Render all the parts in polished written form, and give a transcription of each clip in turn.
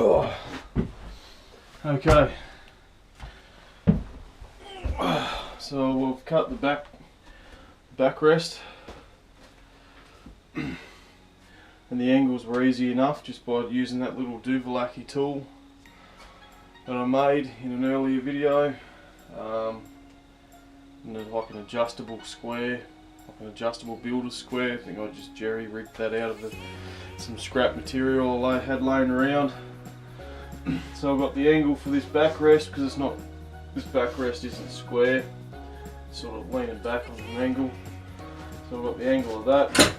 Oh. Okay. So we've cut the backrest, and the angles were easy enough just by using that little Duvalaki tool that I made in an earlier video. And there's like an adjustable square, like an adjustable builder square. I think I just jerry rigged that out of some scrap material I had laying around. So I've got the angle for this backrest because this backrest isn't square, it's sort of leaning back on an angle. So I've got the angle of that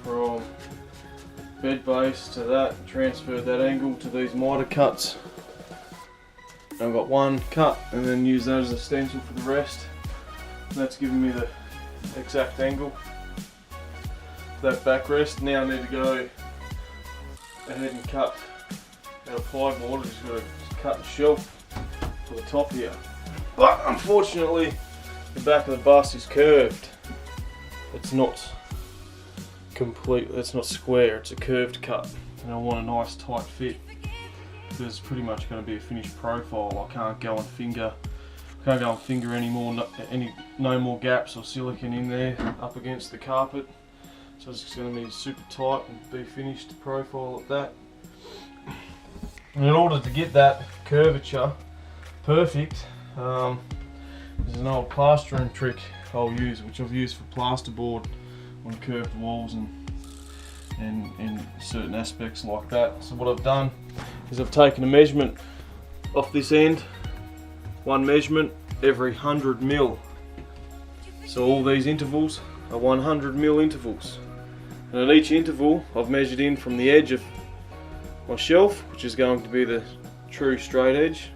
from bed base to that, transferred that angle to these miter cuts. I've got one cut and then use that as a stencil for the rest. And that's giving me the exact angle for that backrest. Now I need to go ahead and cut our plyboard. I've just got to cut the shelf for the top here. But unfortunately the back of the bus is curved. It's not complete, it's not square, it's a curved cut. And I want a nice tight fit. There's pretty much going to be a finished profile. I can't go and finger no more gaps or silicone in there up against the carpet. So it's just going to be super tight and be finished profile at that. And in order to get that curvature perfect, there's an old plastering trick I'll use, which I've used for plasterboard on curved walls and certain aspects like that. So what I've done is I've taken a measurement off this end, one measurement every 100 mil. So all these intervals are 100 mil intervals. And at each interval I've measured in from the edge of my shelf, which is going to be the true straight edge,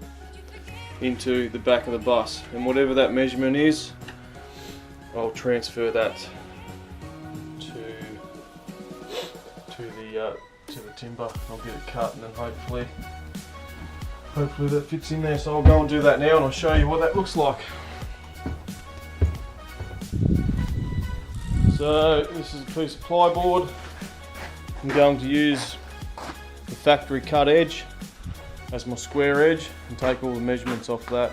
into the back of the bus. And whatever that measurement is, I'll transfer that to the timber. I'll get it cut and then hopefully that fits in there. So I'll go and do that now and I'll show you what that looks like. So this is a piece of plyboard. I'm going to use the factory cut edge as my square edge and take all the measurements off that.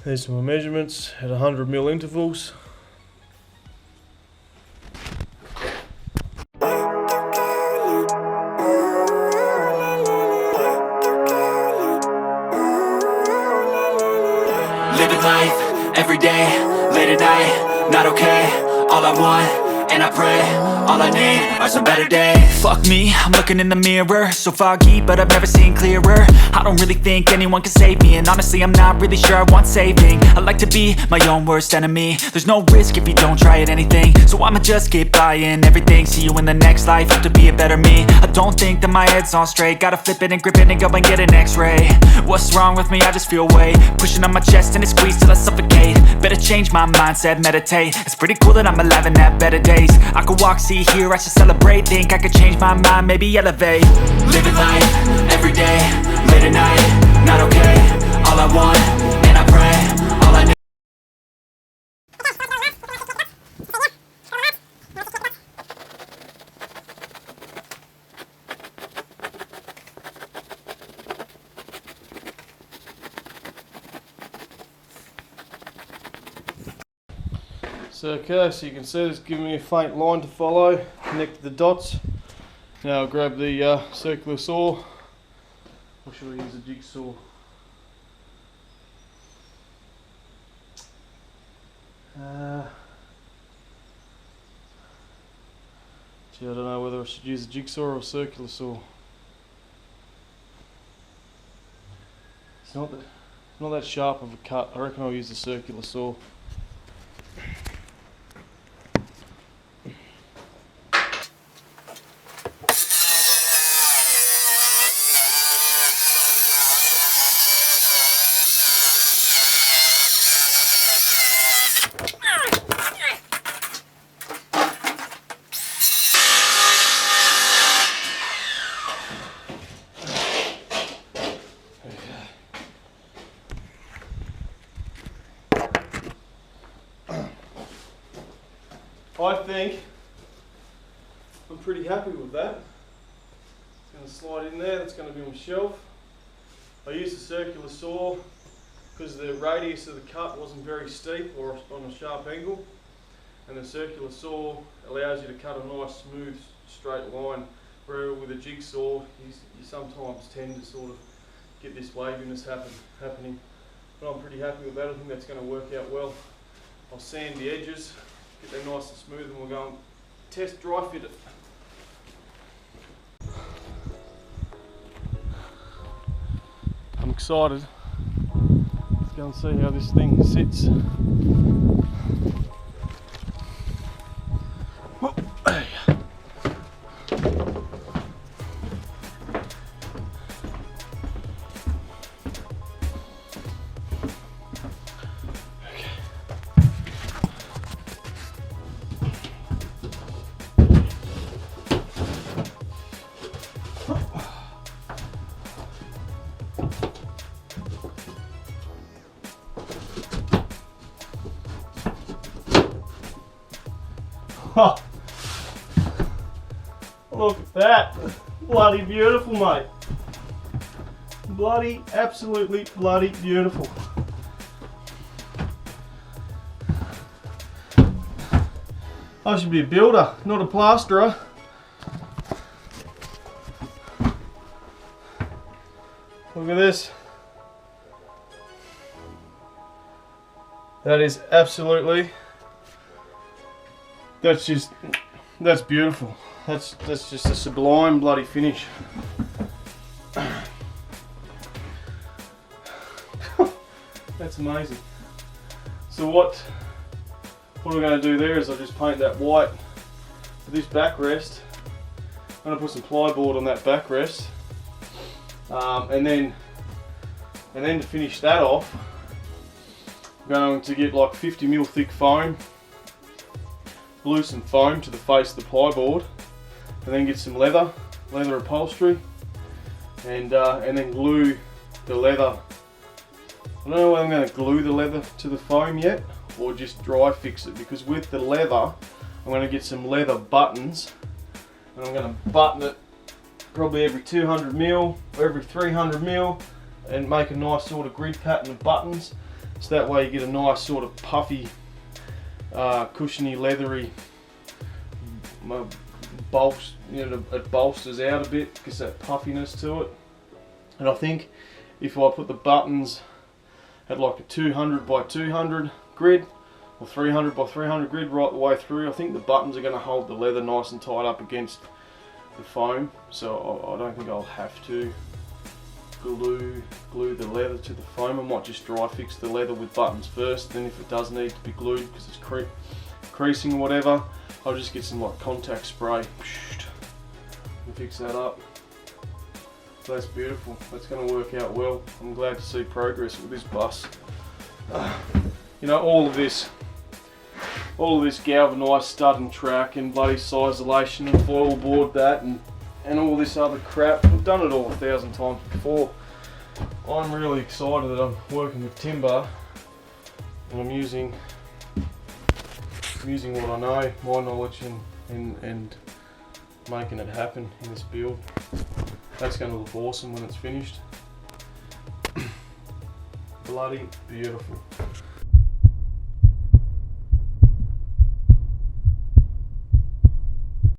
There's my measurements at 100 mil intervals. Living life, every day, late at night, not okay. All I want, and I pray, all I need are some better days. Fuck me, I'm looking in the mirror, so foggy, but I've never seen clearer. I don't really think anyone can save me, and honestly I'm not really sure I want saving. I like to be my own worst enemy. There's no risk if you don't try at anything, so I'ma just keep buying everything. See you in the next life, have to be a better me. I don't think that my head's on straight, gotta flip it and grip it and go and get an x-ray. What's wrong with me? I just feel weight pushing on my chest and it squeezes till I suffocate. Better change my mindset, meditate. It's pretty cool that I'm alive and have better days. I could walk, see, hear, I should celebrate. Think I could change my mind, maybe elevate. Living life, every day, late at night, not okay. All I want, and I pray, all I need. So okay, so you can see it's giving me a faint line to follow, connect the dots. Now I'll grab the circular saw, or should I use a jigsaw? Gee, I don't know whether I should use a jigsaw or a circular saw. It's not that sharp of a cut. I reckon I'll use the circular saw. I think I'm pretty happy with that. It's going to slide in there, that's going to be on the shelf. I used a circular saw because the radius of the cut wasn't very steep or on a sharp angle, and the circular saw allows you to cut a nice smooth straight line, where with a jigsaw you sometimes tend to sort of get this waviness happening. But I'm pretty happy with that. I think that's going to work out well. I'll sand the edges, get them nice and smooth, and we'll go and test dry fit it. I'm excited. Let's go and see how this thing sits. Oh, look at that. Bloody beautiful, mate. Bloody, absolutely bloody beautiful. I should be a builder, not a plasterer. Look at this. That is absolutely... That's beautiful. That's just a sublime bloody finish. That's amazing. So what we're going to do there is I'll just paint that white for this backrest. I'm going to put some plyboard on that backrest, and then to finish that off, I'm going to get like 50mm thick foam. Glue some foam to the face of the plyboard, and then get some leather upholstery, and then glue the leather. I don't know whether I'm going to glue the leather to the foam yet, or just dry fix it, because with the leather, I'm going to get some leather buttons, and I'm going to button it probably every 200mm or every 300mm, and make a nice sort of grid pattern of buttons, so that way you get a nice sort of puffy, cushiony, leathery bolster. You know, it bolsters out a bit because that puffiness to it. And I think if I put the buttons at like a 200 by 200 grid or 300 by 300 grid right the way through, I think the buttons are going to hold the leather nice and tight up against the foam. So I don't think I'll have to glue the leather to the foam. I might just dry fix the leather with buttons first, then if it does need to be glued because it's creasing or whatever, I'll just get some like contact spray and fix that up. So that's beautiful. That's going to work out well. I'm glad to see progress with this bus. You know, all of this galvanised stud and track and bloody sisolation and foil board that and all this other crap. I've done it all 1,000 times before. I'm really excited that I'm working with timber and I'm using what I know, my knowledge, and making it happen in this build. That's going to look awesome when it's finished. Bloody beautiful.